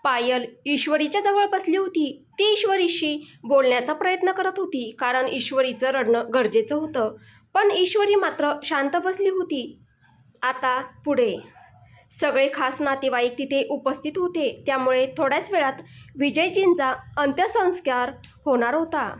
पायल ईश्वरीच्या जवळ बसली होती. ती ईश्वरीशी बोलण्याचा प्रयत्न करत होती, कारण ईश्वरीचं रडणं गरजेचं होतं. पण ईश्वरी मात्र शांत बसली होती. आता पुढे सगळे खास नातेवाईक तिथे उपस्थित होते, त्यामुळे थोड्याच वेळात विजयजींचा अंत्यसंस्कार होणार होता.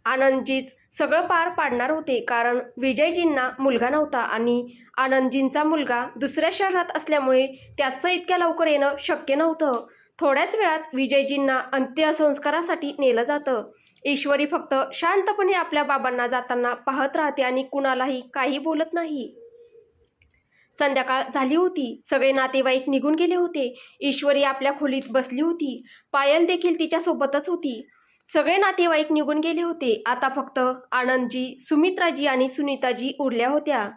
आनंदजीच सगळं पार पाडणार होते, कारण विजयजींना मुलगा नव्हता आणि आनंदजींचा मुलगा दुसऱ्या शहरात असल्यामुळे त्याचं इतक्या लवकर येणं शक्य नव्हतं. थोड्याच वेळात विजयजींना अंत्यसंस्कारासाठी नेलं जातं. ईश्वरी फक्त शांतपणे आपल्या बाबांना जाताना पाहत राहते आणि कुणालाही काही बोलत नाही. संध्याकाळ झाली होती. सगळे नातेवाईक निघून गेले होते. ईश्वरी आपल्या खोलीत बसली होती. पायल देखील तिच्यासोबतच होती. सगळे नातेवाईक निघून गेले होते. आता फक्त आनंदजी, सुमित्राजी आणि सुनीताजी उरल्या होत्या.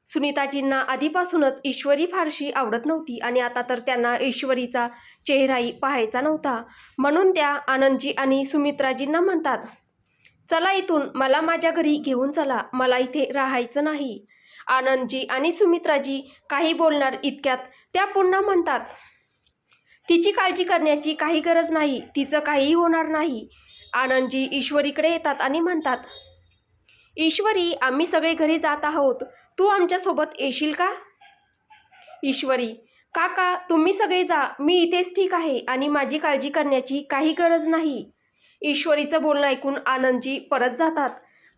सुनीताजींना आधीपासूनच ईश्वरी फारशी आवडत नव्हती आणि आता तर त्यांना ईश्वरीचा चेहराही पाहायचा नव्हता. म्हणून त्या आनंदजी आणि सुमित्राजींना म्हणतात, चला इथून मला माझ्या घरी घेऊन चला, मला इथे राहायचं नाही. आनंदजी आणि सुमित्राजी काही बोलणार इतक्यात त्या पुन्हा म्हणतात, तिची काळजी करण्याची काही गरज नाही, तिचं काहीही होणार नाही. आनंदजी ईश्वरीकडे येतात आणि म्हणतात, ईश्वरी, आम्ही सगळे घरी जात आहोत, तू आमच्यासोबत येशील का? ईश्वरी, काका तुम्ही सगळे जा, मी इथेच ठीक आहे आणि माझी काळजी करण्याची काही गरज नाही. ईश्वरीचं बोलणं ऐकून आनंदजी परत जातात.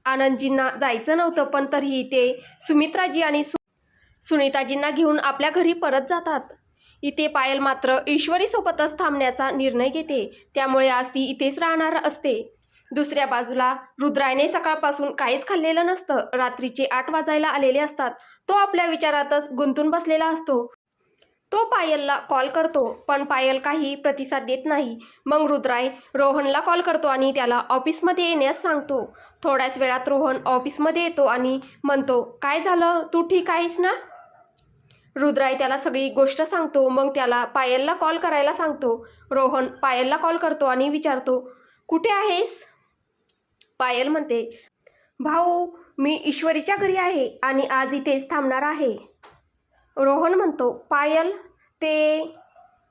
आनंदजींना जायचं नव्हतं, पण तरीही ते सुमित्राजी आणि सुनीताजींना घेऊन आपल्या घरी परत जातात. इथे पायल मात्र ईश्वरीसोबतच थांबण्याचा निर्णय घेते, त्यामुळे आज ती इथेच राहणार असते. दुसऱ्या बाजूला रुद्रायने सकाळपासून काहीच खाल्लेलं नसतं. रात्रीचे 8 वाजायला आलेले असतात. तो आपल्या विचारातच गुंतून बसलेला असतो. तो पायलला कॉल करतो, पण पायल काही प्रतिसाद देत नाही. मग रुद्राय रोहनला कॉल करतो आणि त्याला ऑफिसमध्ये येण्यास सांगतो. थोड्याच वेळात रोहन ऑफिसमध्ये येतो आणि म्हणतो, काय झालं, तू ठीक आहेस ना? रुद्राय त्याला सगळी गोष्ट सांगतो. मग त्याला पायलला कॉल करायला सांगतो. रोहन पायलला कॉल करतो आणि विचारतो, कुठे आहेस? पायल म्हणते, भाऊ, मी ईश्वरीच्या घरी आहे आणि आज इथेच थांबणार आहे. रोहन म्हणतो, पायल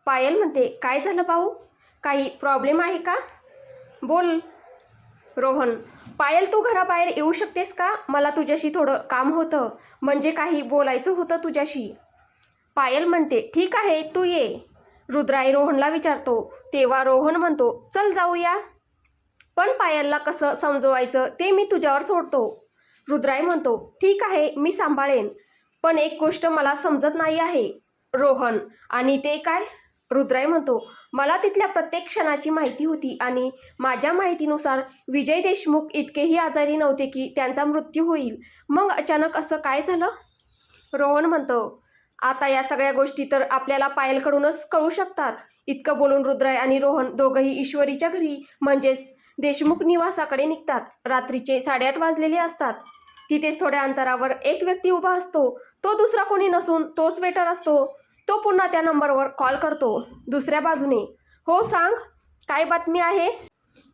पायल म्हणते, काय झालं भाऊ, काही प्रॉब्लेम आहे का? बोल. रोहन, पायल तू घराबाहेर येऊ शकतेस का? मला तुझ्याशी थोडं काम होतं, म्हणजे काही बोलायचं होतं तुझ्याशी. पायल म्हणते, ठीक आहे, तू ये. रुद्राई रोहनला विचारतो. तेव्हा रोहन म्हणतो, चल जाऊया. पण पायलला कसं समजवायचं ते मी तुझ्यावर सोडतो. रुद्राई म्हणतो, ठीक आहे, मी सांभाळेन. पण एक गोष्ट मला समजत नाही आहे. रोहन, आणि ते काय? रुद्राई म्हणतो, मला तिथल्या प्रत्येक क्षणाची माहिती होती आणि माझ्या माहितीनुसार विजय देशमुख इतकेही आजारी नव्हते की त्यांचा मृत्यू होईल. मग अचानक असं काय झालं? रोहन म्हणतो, आता या सगळ्या गोष्टी तर आपल्याला पायलकडूनच कळू शकतात. इतकं बोलून रुद्राई आणि रोहन दोघंही ईश्वरीच्या घरी म्हणजेच देशमुख निवासाकडे निघतात. रात्रीचे 8:30 वाजलेले असतात. तिथेच थोड्या अंतरावर एक व्यक्ती उभा असतो. तो दुसरा कोणी नसून तोच वेटर असतो. तो पुन्हा त्या नंबरवर कॉल करतो. दुसऱ्या बाजूने, हो सांग, काय बातमी आहे?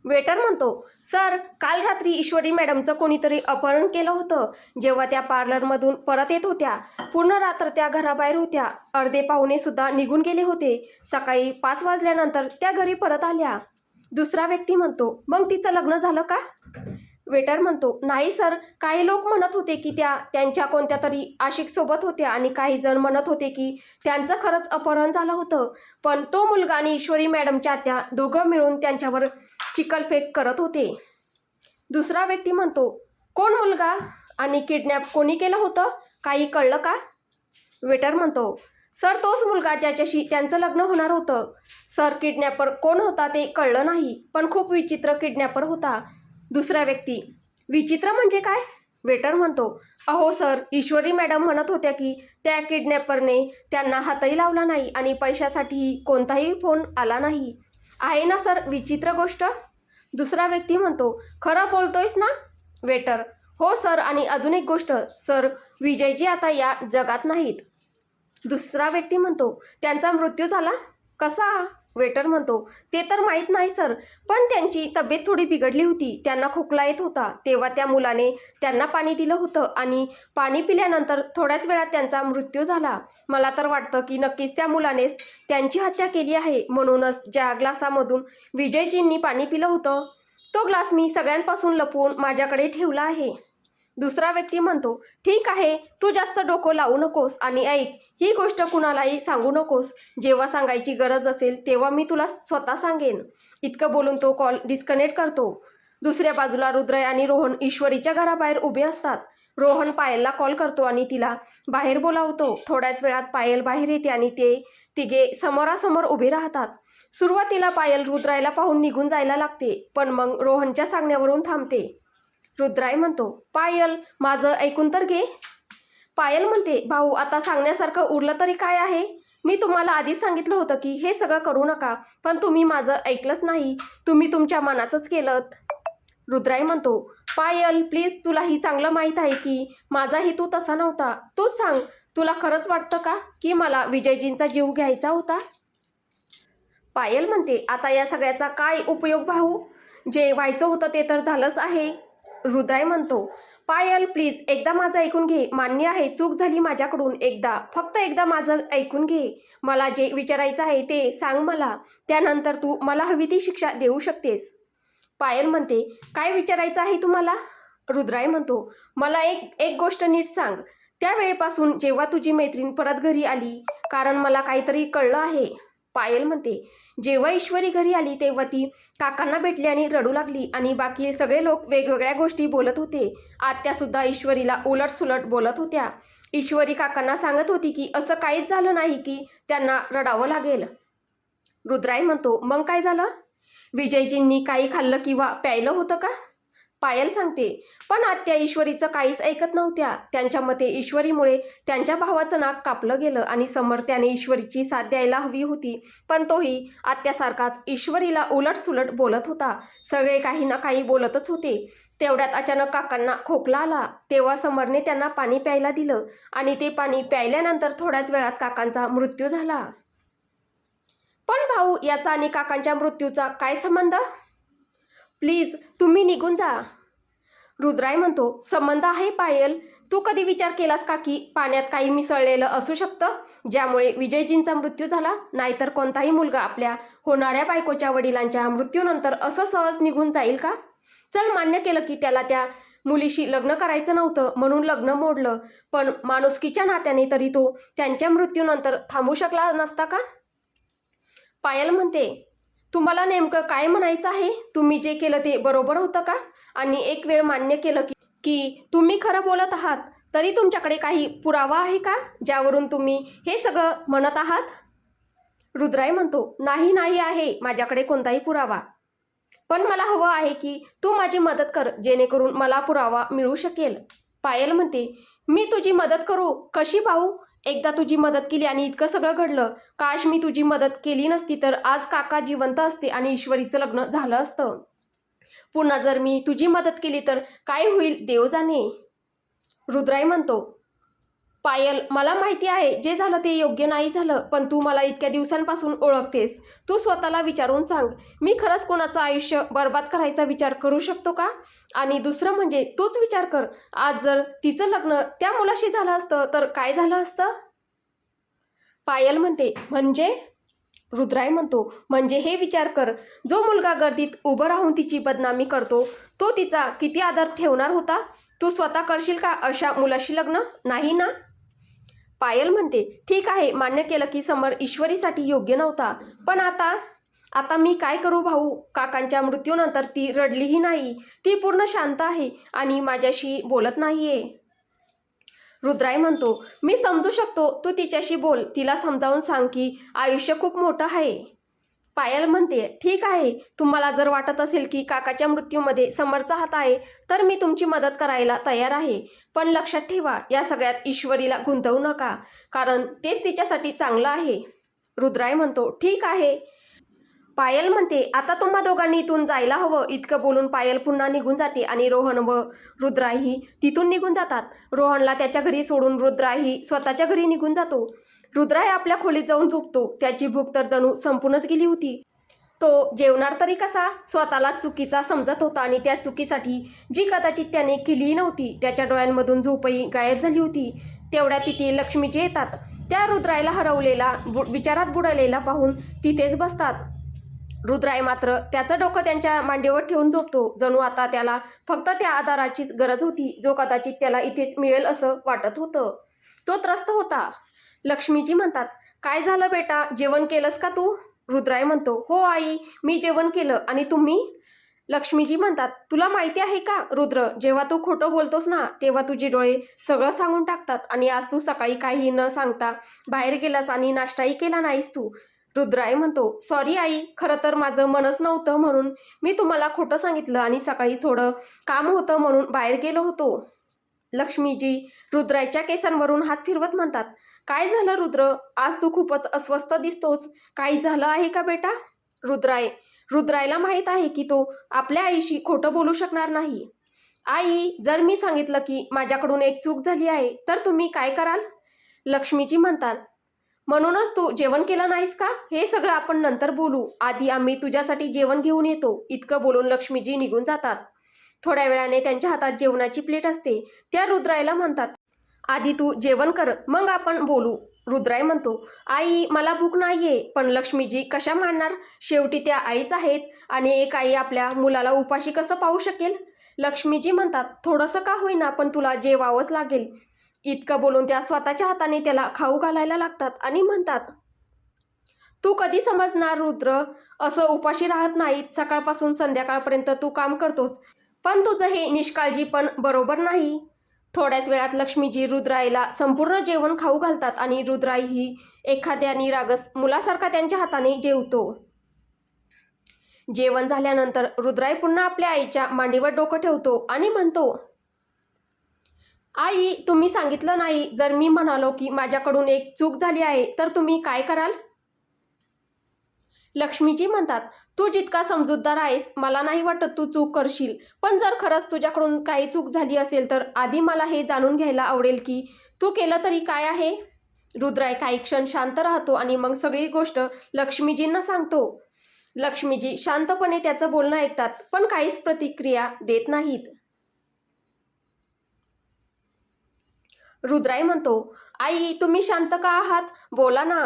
वेटर म्हणतो, सर, काल रात्री ईश्वरी मॅडमचं कोणीतरी अपहरण केलं होतं. जेव्हा त्या पार्लरमधून परत येत होत्या, पूर्ण रात्र त्या घराबाहेर होत्या. अर्धे पाहुणेसुद्धा निघून गेले होते. सकाळी 5 वाजल्यानंतर त्या घरी परत आल्या. दुसरा व्यक्ती म्हणतो, मग तिचं लग्न झालं का? वेटर म्हणतो, नाही सर, काही लोक म्हणत होते की त्या त्यांच्या कोणत्या तरी आशिकसोबत होत्या आणि काही जण म्हणत होते की त्यांचं खरंच अपहरण झालं होतं. पण तो मुलगा आणि ईश्वरी मॅडमच्या आत्या दोघं मिळून त्यांच्यावर चिखलफेक करत होते. दुसरा व्यक्ती म्हणतो, कोण मुलगा आणि किडनॅप कोणी केलं होतं, काही कळलं का? वेटर म्हणतो, सर, तोच मुलगा ज्याच्याशी त्यांचं लग्न होणार होतं. सर, किडनॅपर कोण होता ते कळलं नाही, पण खूप विचित्र किडनॅपर होता. दुसरा व्यक्ती, विचित्र म्हणजे काय? वेटर म्हणतो, अहो सर, ईश्वरी मॅडम म्हणत होत्या की त्या किडनॅपरने त्यांना हातही लावला नाही आणि पैशासाठीही कोणताही फोन आला नाही. आहे ना सर विचित्र गोष्ट? दुसरा व्यक्ती म्हणतो, खरं बोलतोयस ना? वेटर, हो सर, आणि अजून एक गोष्ट, सर, विजयजी आता या जगात नाहीत. दुसरा व्यक्ती म्हणतो, त्यांचा मृत्यू झाला? कसा? वेटर म्हणतो. ते तर माहीत नाही सर, पण त्यांची तब्येत थोडी बिघडली होती, त्यांना खोकला येत होता, तेव्हा त्या मुलाने त्यांना पाणी दिलं होतं आणि पाणी पिल्यानंतर थोड्याच वेळात त्यांचा मृत्यू झाला. मला तर वाटतं की नक्कीच त्या मुलानेच त्यांची हत्या केली आहे. म्हणूनच ज्या ग्लासामधून विजयजींनी पाणी पिलं होतं तो ग्लास मी सगळ्यांपासून लपवून माझ्याकडे ठेवला आहे. दुसरा व्यक्ती म्हणतो, ठीक आहे, तू जास्त डोकं लावू नकोस आणि ऐक, ही गोष्ट कुणालाही सांगू नकोस. जेव्हा सांगायची गरज असेल तेव्हा मी तुला स्वतः सांगेन. इतकं बोलून तो कॉल डिस्कनेक्ट करतो. दुसऱ्या बाजूला रुद्र आणि रोहन ईश्वरीच्या घराबाहेर उभे असतात. रोहन पायलला कॉल करतो आणि तिला बाहेर बोलावतो. थोड्याच वेळात पायल बाहेर येते आणि ते तिघे समोरासमोर उभे राहतात. सुरुवातीला पायल रुद्रायला पाहून निघून जायला लागते, पण मग रोहनच्या सांगण्यावरून थांबते. रुद्राय म्हणतो, पायल, माझं ऐकून तर घे. पायल म्हणते, भाऊ, आता सांगण्यासारखं उरलं तरी काय आहे? मी तुम्हाला आधीच सांगितलं होतं की हे सगळं करू नका, पण तुम्ही माझं ऐकलंच नाही. तुम्ही तुमच्या मनाचंच केलं. रुद्राय म्हणतो, पायल प्लीज, तुलाही चांगलं माहीत आहे की माझा हेतू तसा नव्हता. तूच सांग, तुला खरंच वाटतं का की मला विजयजींचा जीव घ्यायचा होता? पायल म्हणते, आता या सगळ्याचा काय उपयोग भाऊ? जे व्हायचं होतं ते तर झालंच आहे. रुद्राय म्हणतो, पायल प्लीज, एकदा माझं ऐकून घे. मान्य आहे, चूक झाली माझ्याकडून. एकदा, फक्त एकदा माझं ऐकून घे. मला जे विचारायचं आहे ते सांग मला. त्यानंतर तू मला हवी ती शिक्षा देऊ शकतेस. पायल म्हणते, काय विचारायचं आहे तुम्हाला? रुद्राय म्हणतो, मला एक गोष्ट नीट सांग. त्यावेळेपासून जेव्हा तुझी मैत्रीण परत घरी आली, कारण मला काहीतरी कळलं आहे. पायल म्हणते, जेव्हा ईश्वरी घरी आली तेव्हा ती काकांना भेटली आणि रडू लागली आणि बाकी सगळे लोक वेगवेगळ्या गोष्टी बोलत होते. आत्यासुद्धा ईश्वरीला उलटसुलट बोलत होत्या. ईश्वरी काकांना सांगत होती की असं काहीच झालं नाही की त्यांना रडावं लागेल. रुद्राय म्हणतो, मग काय झालं? विजयजींनी काही खाल्लं किंवा प्यायलं होतं का? पायल सांगते, पण आत्या ईश्वरीचं काहीच ऐकत नव्हत्या. त्यांच्या मते ईश्वरीमुळे त्यांच्या भावाचं नाक कापलं गेलं आणि समोर त्याने ईश्वरीची साथ द्यायला हवी होती, पण तोही आत्यासारखाच ईश्वरीला उलटसुलट बोलत होता. सगळे काही ना काही बोलतच होते. तेवढ्यात अचानक काकांना खोकला आला. तेव्हा समरने त्यांना पाणी प्यायला दिलं आणि ते पाणी प्यायल्यानंतर थोड्याच वेळात काकांचा मृत्यू झाला. पण भाऊ, याचा आणि काकांच्या मृत्यूचा काय संबंध? प्लीज, तुम्ही निघून जा. रुद्राय म्हणतो, संबंध आहे पायल. तू कधी विचार केलास का की पाण्यात काही मिसळलेलं असू शकतं ज्यामुळे विजयजींचा मृत्यू झाला? नाहीतर कोणताही मुलगा आपल्या होणाऱ्या बायकोच्या वडिलांच्या मृत्यूनंतर असं सहज निघून जाईल का? चल, मान्य केलं की त्याला त्या मुलीशी लग्न करायचं नव्हतं म्हणून लग्न मोडलं, पण माणुसकीच्या नात्याने तरी तो त्यांच्या मृत्यूनंतर थांबू शकला नसता का? पायल म्हणते, तुम्हाला नेमकं काय म्हणायचं आहे? तुम्ही जे केलं ते बरोबर होतं का? आणि एक वेळ मान्य केलं की तुम्ही खरं बोलत आहात, तरी तुमच्याकडे काही पुरावा आहे का ज्यावरून तुम्ही हे सगळं म्हणत आहात? रुद्राय म्हणतो, नाही आहे माझ्याकडे कोणताही पुरावा, पण मला हवं आहे की तू माझी मदत कर जेणेकरून मला पुरावा मिळू शकेल. पायल म्हणते, मी तुझी मदत करू? कशी भाऊ? एकदा तुझी मदत केली आणि इतकं सगळं घडलं. काश मी तुझी मदत केली नसती तर आज काका जिवंत असते आणि ईश्वरीचं लग्न झालं असतं. पुन्हा जर मी तुझी मदत केली तर काय होईल देव जाणे. रुद्राय म्हणतो, पायल, मला माहिती आहे जे झालं ते योग्य नाही झालं, पण तू मला इतक्या दिवसांपासून ओळखतेस. तू स्वतःला विचारून सांग, मी खरंच कोणाचं आयुष्य बर्बाद करायचा विचार करू शकतो का? आणि दुसरं म्हणजे तूच विचार कर, आज जर तिचं लग्न त्या मुलाशी झालं असतं तर काय झालं असतं? पायल म्हणते, म्हणजे? रुद्राय म्हणतो, म्हणजे हे विचार कर, जो मुलगा गर्दीत उभं राहून तिची बदनामी करतो तो तिचा किती आदर ठेवणार होता? तू स्वतः करशील का अशा मुलाशी लग्न? नाही ना? पायल म्हणते, ठीक आहे, मान्य केलं की समर ईश्वरीसाठी योग्य नव्हता, पण आता मी काय करू भाऊ? काकांच्या मृत्यूनंतर ती रडलीही नाही. ती पूर्ण शांत आहे आणि माझ्याशी बोलत नाहीये. रुद्राय म्हणतो, मी समजू शकतो, तू तिच्याशी बोल, तिला समजावून सांग की आयुष्य खूप मोठं आहे. पायल म्हणते, ठीक आहे, तुम्हाला जर वाटत असेल की काकाच्या मृत्यूमध्ये समरचा हात आहे तर मी तुमची मदत करायला तयार आहे, पण लक्षात ठेवा, या सगळ्यात ईश्वरीला गुंतवू नका, कारण तेच तिच्यासाठी चांगलं आहे. रुद्राय म्हणतो, ठीक आहे. पायल म्हणते, आता तुम्हा दोघांनी इथून जायला हवं. इतकं बोलून पायल पुन्हा निघून जाते आणि रोहन व रुद्राही तिथून निघून जातात. रोहनला त्याच्या घरी सोडून रुद्राही स्वतःच्या घरी निघून जातो. रुद्राय आपल्या खोलीत जाऊन झोपतो. त्याची भूक तर जणू संपूनच गेली होती. तो जेवणार तरी कसा? स्वतःला चुकीचा समजत होता आणि त्या चुकीसाठी जी कदाचित त्याने केली नव्हती. त्याच्या डोळ्यांमधून झोपही गायब झाली होती. तेवढ्या तिथे लक्ष्मीजी येतात. त्या रुद्रायला हरवलेला विचारात बुडालेला पाहून तिथेच बसतात. रुद्राय मात्र त्याचं डोकं त्यांच्या मांडीवर ठेवून झोपतो. जणू आता त्याला फक्त त्या आधाराचीच गरज होती, जो कदाचित त्याला इथेच मिळेल असं वाटत होतं. तो त्रस्त होता. लक्ष्मीजी म्हणतात, काय झालं बेटा, जेवण केलंस का तू? रुद्राय म्हणतो, हो आई, मी जेवण केलं. आणि तुम्ही? लक्ष्मीजी म्हणतात, तुला माहिती आहे का रुद्र, जेव्हा तू खोटं बोलतोस ना तेव्हा तुझे डोळे सगळं सांगून टाकतात. आणि आज तू सकाळी काही न सांगता बाहेर गेलास आणि नाश्ताही केला नाहीस तू. रुद्राय म्हणतो, सॉरी आई, खरं तर माझं मनच नव्हतं म्हणून मी तुम्हाला खोटं सांगितलं आणि सकाळी थोडं काम होतं म्हणून बाहेर गेलो होतो. लक्ष्मीजी रुद्रायच्या केसांवरून हात फिरवत म्हणतात, काय झालं रुद्र, आज तू खूपच अस्वस्थ दिसतोस. काही झालं आहे का बेटा? रुद्रायला माहीत आहे की तो आपल्या आईशी खोटं बोलू शकणार नाही. आई, जर मी सांगितलं की माझ्याकडून एक चूक झाली आहे तर तुम्ही काय कराल? लक्ष्मीजी म्हणतात, म्हणूनच तू जेवण केलं नाहीस का? हे सगळं आपण नंतर बोलू, आधी आम्ही तुझ्यासाठी जेवण घेऊन येतो. इतकं बोलून लक्ष्मीजी निघून जातात. थोड्या वेळाने त्यांच्या हातात जेवणाची प्लेट असते. त्या रुद्रायला म्हणतात, आधी तू जेवण कर, मग आपण बोलू. रुद्राय म्हणतो, आई, मला भूक नाहीये. पण लक्ष्मीजी कशा मानणार? शेवटी त्या आईच आहेत आणि एक आई आपल्या मुलाला उपाशी कसं पाहू शकेल? लक्ष्मीजी म्हणतात, थोडंसं का होईना पण तुला जेवावंच लागेल. इतकं बोलून त्या स्वतःच्या हाताने त्याला खाऊ घालायला लागतात आणि म्हणतात, तू कधी समजणार रुद्र, असं उपाशी राहत नाहीत. सकाळपासून संध्याकाळपर्यंत तू काम करतोस, पण तुझं हे निष्काळजी पण बरोबर नाही. थोड्याच वेळात लक्ष्मीजी रुद्राईला संपूर्ण जेवण खाऊ घालतात आणि रुद्राई ही एखाद्या निरागस मुलासारखा त्यांच्या हाताने जेवतो. जेवण झाल्यानंतर रुद्राई पुन्हा आपल्या आईच्या मांडीवर डोकं ठेवतो आणि म्हणतो, आई, तुम्ही सांगितलं नाही. जर मी म्हणालो की माझ्याकडून एक चूक झाली आहे तर तुम्ही काय कराल? लक्ष्मीजी म्हणतात, तू जितका समजूतदार आहेस मला नाही वाटत तू चूक करशील. पण जर खरंच तुझ्याकडून काही चूक झाली असेल तर आधी मला हे जाणून घ्यायला आवडेल की तू केलं तरी काय आहे. रुद्राय काही क्षण शांत राहतो आणि मग सगळी गोष्ट लक्ष्मीजींना सांगतो. लक्ष्मीजी शांतपणे त्याचं बोलणं ऐकतात पण काहीच प्रतिक्रिया देत नाहीत. रुद्राय म्हणतो, आई, तुम्ही शांत का आहात? बोला ना.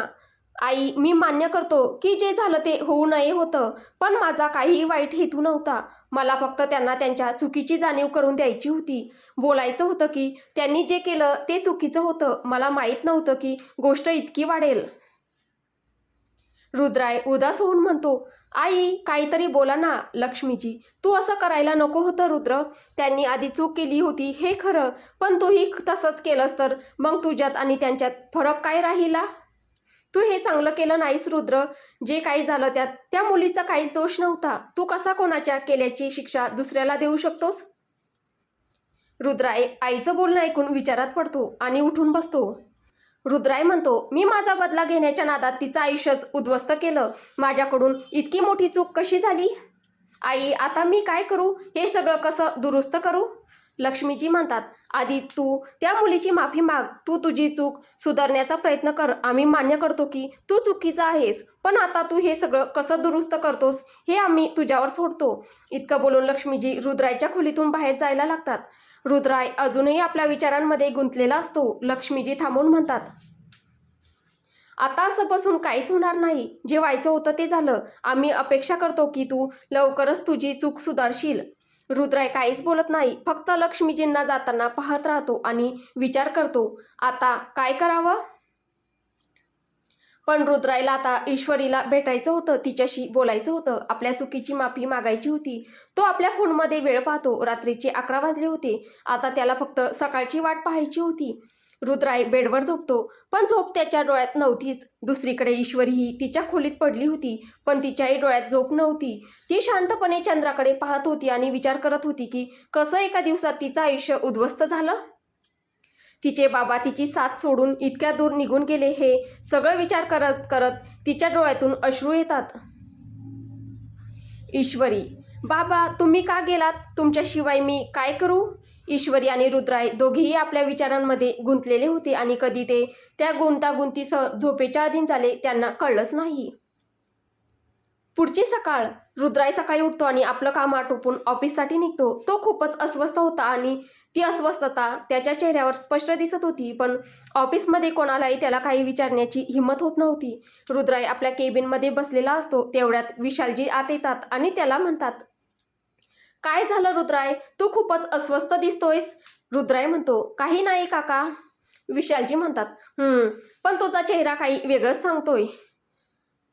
आई, मी मान्य करतो की जे झालं ते होऊ नये होतं, पण माझा काहीही वाईट हेतू नव्हता. मला फक्त त्यांना त्यांच्या चुकीची जाणीव करून द्यायची होती. बोलायचं होतं की त्यांनी जे केलं ते चुकीचं होतं. मला माहीत नव्हतं की गोष्ट इतकी वाढेल. रुद्राय उदास होऊन म्हणतो, आई, काहीतरी बोला ना. लक्ष्मीजी, तू असं करायला नको होतं रुद्र. त्यांनी आधी चूक केली होती हे खरं, पण तूही तसंच केलंस तर मग तुझ्यात आणि त्यांच्यात फरक काय राहिला? तू हे चांगलं केलं नाहीस रुद्र. जे काही झालं त्यात त्या मुलीचा काहीच दोष नव्हता. तू कसा कोणाच्या केल्याची शिक्षा दुसऱ्याला देऊ शकतोस? रुद्राय आईचं बोलणं ऐकून विचारात पडतो आणि उठून बसतो. रुद्राय म्हणतो, मी माझा बदला घेण्याच्या नादात तिचं आयुष्यच उद्ध्वस्त केलं. माझ्याकडून इतकी मोठी चूक कशी झाली? आई, आता मी काय करू? हे सगळं कसं दुरुस्त करू? लक्ष्मीजी म्हणतात, आधी तू त्या मुलीची माफी माग. तू तुझी चूक सुधारण्याचा प्रयत्न कर. आम्ही मान्य करतो की तू चुकीचा आहेस, पण आता तू हे सगळं कसं दुरुस्त करतोस हे आम्ही तुझ्यावर सोडतो. इतकं बोलून लक्ष्मीजी रुद्रायच्या खोलीतून बाहेर जायला लागतात. रुद्राय अजूनही आपल्या विचारांमध्ये गुंतलेला असतो. लक्ष्मीजी थांबून म्हणतात, आता असं बसून काहीच होणार नाही. जे व्हायचं होतं ते झालं. आम्ही अपेक्षा करतो की तू लवकरच तुझी चूक सुधारशील. रुद्राय काहीच बोलत नाही, फक्त लक्ष्मीजींना जाताना पाहत राहतो आणि विचार करतो, आता काय करावं. पण रुद्रायला आता ईश्वरीला भेटायचं होतं, तिच्याशी बोलायचं होतं, आपल्या चुकीची माफी मागायची होती. तो आपल्या फोनमध्ये वेळ पाहतो. रात्रीचे 11 वाजले होते. आता त्याला फक्त सकाळची वाट पाहायची होती. रुद्राय बेडवर झोपतो, पण झोप त्याच्या डोळ्यात नव्हतीच. दुसरीकडे ईश्वरीही तिच्या खोलीत पडली होती, पण तिच्याही डोळ्यात झोप नव्हती. ती शांतपणे चंद्राकडे पाहत होती आणि विचार करत होती की कसं एका दिवसात तिचं आयुष्य उद्ध्वस्त झालं. तिचे बाबा तिची साथ सोडून इतक्या दूर निघून गेले. हे सगळं विचार करत करत तिच्या डोळ्यातून अश्रू येतात. ईश्वरी, बाबा, तुम्ही का गेलात? तुमच्याशिवाय मी काय करू? ईश्वरी आणि रुद्राय दोघेही आपल्या विचारांमध्ये गुंतलेले होते आणि कधी ते त्या गुंतागुंतीसह झोपेच्या अधीन झाले त्यांना कळलंच नाही. पुढची सकाळ. रुद्राय सकाळी उठतो आणि आपलं काम आटोपून ऑफिससाठी निघतो. तो खूपच अस्वस्थ होता आणि ती अस्वस्थता त्याच्या चेहऱ्यावर स्पष्ट दिसत होती. पण ऑफिसमध्ये कोणालाही त्याला काही विचारण्याची हिंमत होत नव्हती. रुद्राय आपल्या केबिनमध्ये बसलेला असतो. तेवढ्यात विशालजी आत येतात आणि त्याला म्हणतात, काय झालं रुद्राय, तू खूपच अस्वस्थ दिसतोयस. रुद्राय म्हणतो, काही नाही काका. विशालजी म्हणतात, पण तुझा चेहरा काही वेगळंच सांगतोय.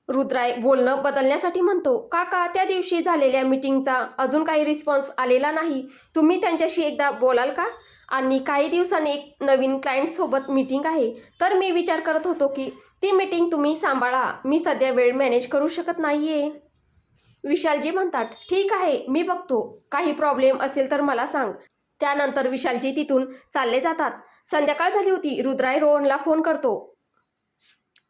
रुद्राय बोलणं बदलण्यासाठी म्हणतो, काका त्या दिवशी झालेल्या मीटिंगचा अजून काही रिस्पॉन्स आलेला नाही. तुम्ही त्यांच्याशी एकदा बोलाल का? आणि काही दिवसांनी एक नवीन क्लायंटसोबत मीटिंग आहे, तर मी विचार करत होतो की ती मीटिंग तुम्ही सांभाळा. मी सध्या वेळ मॅनेज करू शकत नाहीये. विशालजी म्हणतात, ठीक आहे, मी बघतो. काही प्रॉब्लेम असेल तर मला सांग. त्यानंतर विशालजी तिथून चालले जातात. संध्याकाळ झाली होती. रुद्राय रोहनला फोन करतो.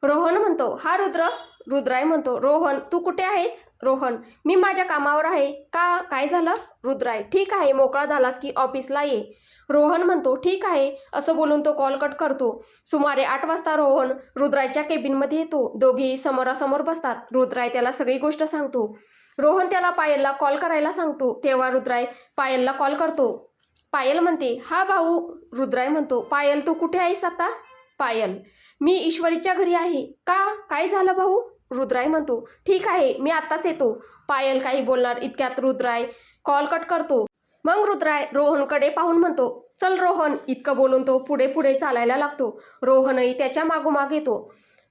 रोहन म्हणतो, हा रुद्र. रुद्राय म्हणतो, रोहन तू कुठे आहेस? रोहन, मी माझ्या कामावर आहे. का, काय झालं? रुद्राय, ठीक आहे, मोकळा झालास की ऑफिसला ये. रोहन म्हणतो, ठीक आहे. असं बोलून तो कॉल कट करतो. सुमारे 8 वाजता रोहन रुद्रायच्या केबिनमध्ये येतो. दोघेही समोरासमोर बसतात. रुद्राय त्याला सगळी गोष्ट सांगतो. रोहन त्याला पायलला कॉल करायला सांगतो. तेव्हा रुद्राय पायलला कॉल करतो. पायल म्हणते, हा भाऊ. रुद्राय म्हणतो, पायल तू कुठे आहेस आता? पायल, मी ईश्वरीच्या घरी आहे. का, काय झालं भाऊ? रुद्राय म्हणतो, ठीक आहे, मी आत्ताच येतो. पायल काही बोलणार इतक्यात रुद्राय कॉल कट करतो. मग रुद्राय रोहनकडे पाहून म्हणतो, चल रोहन. इतकं बोलून तो पुढे पुढे चालायला लागतो. रोहनही त्याच्या मागोमाग येतो.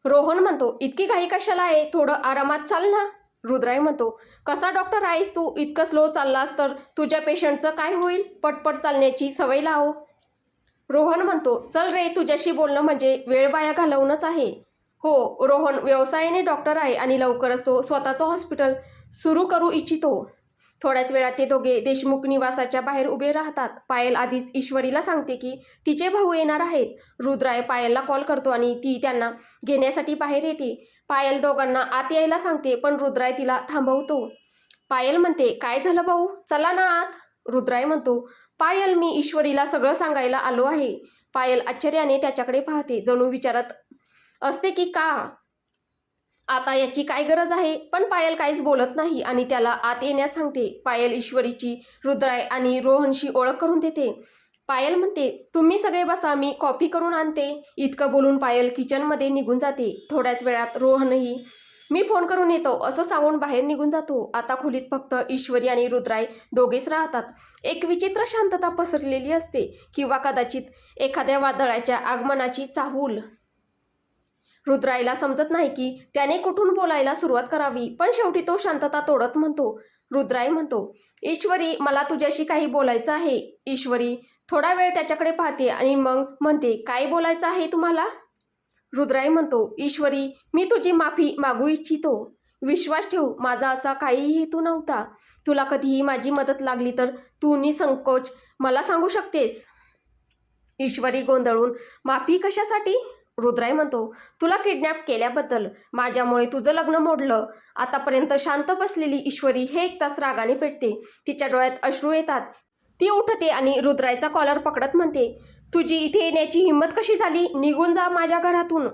रोहन म्हणतो, इतकी घाई कशाला आहे? थोडं आरामात चाल ना. रुद्राय म्हणतो, कसा डॉक्टर आहेस तू? इतकं स्लो चाललास तर तुझ्या पेशंटचं काय होईल? पटपट चालण्याची सवय लाव. रोहन म्हणतो, चल रे, तुझ्याशी बोलणं म्हणजे वेळ वाया घालवणंच आहे. हो, रोहन व्यवसायाने डॉक्टर आहे आणि लवकरच तो स्वतःचं हॉस्पिटल सुरू करू इच्छितो. थोड्याच वेळात ते दोघे देशमुख निवासाच्या बाहेर उभे राहतात. पायल आधीच ईश्वरीला सांगते की तिचे भाऊ येणार आहेत. रुद्राय पायलला कॉल करतो आणि ती त्यांना घेण्यासाठी बाहेर येते. पायल दोघांना आत यायला सांगते, पण रुद्राय तिला थांबवतो. पायल म्हणते, काय झालं भाऊ? चला ना आत. रुद्राय म्हणतो, पायल, मी ईश्वरीला सगळं सांगायला आलो आहे. पायल आश्चर्याने त्याच्याकडे पाहते, जणू विचारत असते की का आता याची काय गरज आहे. पण पायल काहीच बोलत नाही आणि त्याला आत येण्यास सांगते. पायल ईश्वरीची रुद्राय आणि रोहनशी ओळख करून देते. पायल म्हणते, तुम्ही सगळे बसा, मी कॉफी करून आणते. इतकं बोलून पायल किचनमध्ये निघून जाते. थोड्याच वेळात रोहनही मी फोन करून येतो असं सांगून बाहेर निघून जातो. आता खोलीत फक्त ईश्वरी आणि रुद्राय दोघेच राहतात. एक विचित्र शांतता पसरलेली असते, किंवा कदाचित एखाद्या वादळाच्या आगमनाची चाहूल. रुद्रायला समजत नाही की त्याने कुठून बोलायला सुरुवात करावी, पण शेवटी तो शांतता तोडत म्हणतो. रुद्राय म्हणतो, ईश्वरी, मला तुझ्याशी काही बोलायचं आहे. ईश्वरी थोडा वेळ त्याच्याकडे पाहते आणि मग म्हणते, काय बोलायचं आहे तुम्हाला? रुद्राय म्हणतो, ईश्वरी, मी तुझी माफी मागू इच्छितो. विश्वास ठेव, माझा असा काहीही हेतू नव्हता. तुला कधीही माझी मदत लागली तर तू निसंकोच मला सांगू शकतेस. ईश्वरी गोंधळून, माफी कशासाठी? रुद्राय म्हणतो, तुला किडनॅप केल्याबद्दल. माझ्यामुळे तुझं लग्न मोडलं. आतापर्यंत शांत बसलेली ईश्वरी हे एकतास रागाने पेटते. तिच्या डोळ्यात अश्रू येतात. ती उठते आणि रुद्रायचा कॉलर पकडत म्हणते, तुझी इथे येण्याची हिंमत कशी झाली? निघून जा माझ्या घरातून.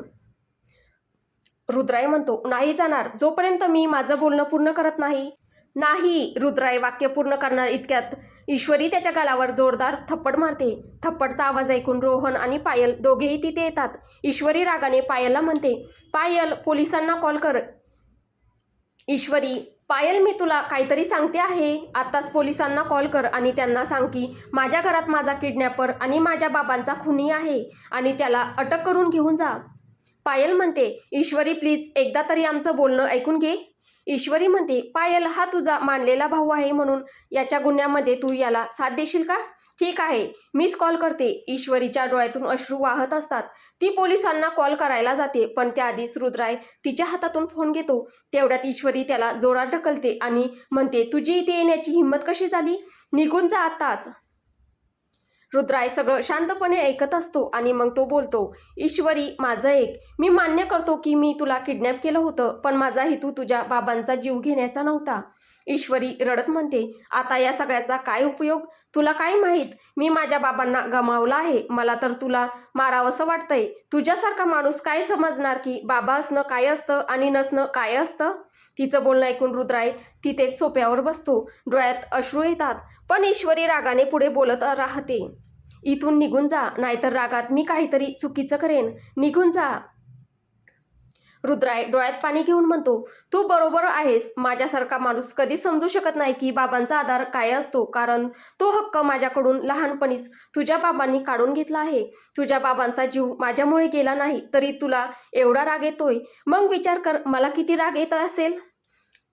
रुद्राय म्हणतो, नाही जाणार, जोपर्यंत मी माझं बोलणं पूर्ण करत नाही. नाही. रुद्राय वाक्य पूर्ण करणार इतक्यात ईश्वरी त्याच्या गालावर जोरदार थप्पड मारते. थप्पडचा आवाज ऐकून रोहन आणि पायल दोघेही तिथे येतात. ईश्वरी रागाने पायलला म्हणते, पायल, पोलिसांना कॉल कर. ईश्वरी, पायल, मी तुला काहीतरी सांगते आहे. आत्ताच पोलिसांना कॉल कर आणि त्यांना सांग की माझ्या घरात माझा किडनॅपर आणि माझ्या बाबांचा खुनी आहे आणि त्याला अटक करून घेऊन जा. पायल म्हणते, ईश्वरी प्लीज, एकदा तरी आमचं बोलणं ऐकून घे. ईश्वरी म्हणते, पायल, हा तुझा मानलेला भाऊ आहे म्हणून याच्या गुन्ह्यामध्ये तू याला साथ देशील का? ठीक आहे, मीच कॉल करते. ईश्वरीच्या डोळ्यातून अश्रू वाहत असतात. ती पोलिसांना कॉल करायला जाते, पण त्याआधीच रुद्राय तिच्या हातातून फोन घेतो. तेवढ्यात ईश्वरी त्याला जोरात ढकलते आणि म्हणते, तुझी इथे येण्याची हिंमत कशी झाली? निघून जा आताच. रुद्राय सगळं शांतपणे ऐकत असतो आणि मग तो बोलतो, ईश्वरी, माझं एक, मी मान्य करतो की मी तुला किडनॅप केलं होतं, पण माझा हेतू तुझ्या बाबांचा जीव घेण्याचा नव्हता. ईश्वरी रडत म्हणते, आता या सगळ्याचा काय उपयोग? तुला काय माहीत, मी माझ्या बाबांना गमावलं आहे. मला तर तुला मारावंसं वाटतंय. तुझ्यासारखा माणूस काय समजणार की बाबा असणं काय असतं आणि नसणं काय असतं? तिचं बोलणं ऐकून रुद्राय तिथेच सोप्यावर बसतो. डोळ्यात अश्रू येतात, पण ईश्वरी रागाने पुढे बोलत राहते, इथून निघून जा, नाहीतर रागात मी काहीतरी चुकीचं करेन. निघून जा. रुद्राय डोळ्यात पाणी घेऊन म्हणतो, तू बरोबर आहेस. माझ्यासारखा माणूस कधी समजू शकत नाही की बाबांचा आधार काय असतो, कारण तो हक्क माझ्याकडून लहानपणीच तुझ्या बाबांनी काढून घेतला आहे. तुझ्या बाबांचा जीव माझ्यामुळे गेला नाही तरी तुला एवढा राग येतोय. मग विचार कर, मला किती राग येत असेल.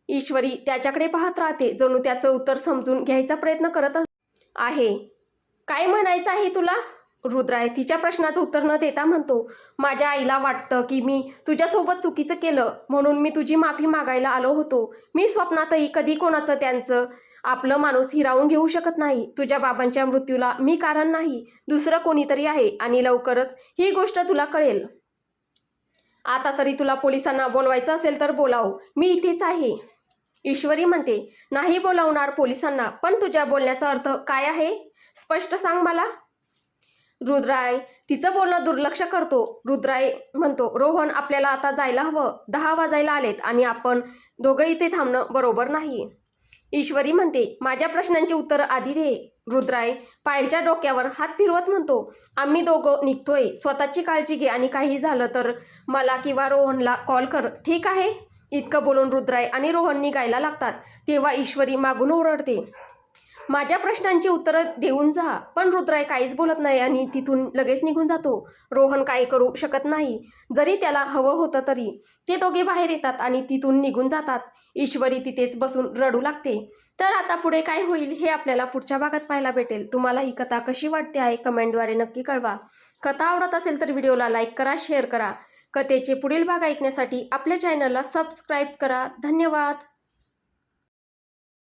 ईश्वरी त्याच्याकडे पाहत राहते, जणू त्याचं उत्तर समजून घ्यायचा प्रयत्न करत आहे. काय म्हणायचं आहे तुला? रुद्राय तिच्या प्रश्नाचं उत्तर न देता म्हणतो, माझ्या आईला वाटतं की मी तुझ्यासोबत चुकीचं केलं, म्हणून मी तुझी माफी मागायला आलो होतो. मी स्वप्नातही कधी कोणाचं त्यांचं आपलं माणूस हिरावून घेऊ शकत नाही. तुझ्या बाबांच्या मृत्यूला मी कारण नाही, दुसरं कोणीतरी आहे आणि लवकरच ही गोष्ट तुला कळेल. आता तरी तुला पोलिसांना बोलवायचं असेल तर बोलाव, मी इथेच आहे. ईश्वरी म्हणते, नाही बोलावणार पोलिसांना, पण तुझ्या बोलण्याचा अर्थ काय आहे? स्पष्ट सांग मला. रुद्राय तिचं बोलणं दुर्लक्ष करतो. रुद्राय म्हणतो, रोहन आपल्याला आता जायला हवं. 10 वाजायला आलेत आणि आपण दोघं इथे थांबणं बरोबर नाही. ईश्वरी म्हणते, माझ्या प्रश्नांची उत्तर आधी दे. रुद्राय पायलच्या डोक्यावर हात फिरवत म्हणतो, आम्ही दोघं निघतोय. स्वतःची काळजी घे आणि काही झालं तर मला किंवा रोहनला कॉल कर, ठीक आहे? इतकं बोलून रुद्राय आणि रोहन निघायला लागतात. तेव्हा ईश्वरी मागून ओरडते, माझ्या प्रश्नांची उत्तरं देऊन जा. पण रुद्राय काहीच बोलत नाही आणि तिथून लगेच निघून जातो. रोहन काही करू शकत नाही, जरी त्याला हवं होतं तरी. ते दोघे बाहेर येतात आणि तिथून निघून जातात. ईश्वरी तिथेच बसून रडू लागते. तर आता पुढे काय होईल हे आपल्याला पुढच्या भागात पाहायला भेटेल. तुम्हाला ही कथा कशी वाटते आहे कमेंटद्वारे नक्की कळवा. कथा आवडत असेल तर व्हिडिओला लाईक करा, शेअर करा. कथेचे पुढील भाग ऐकण्यासाठी आपल्या चॅनलला सबस्क्राईब करा. धन्यवाद.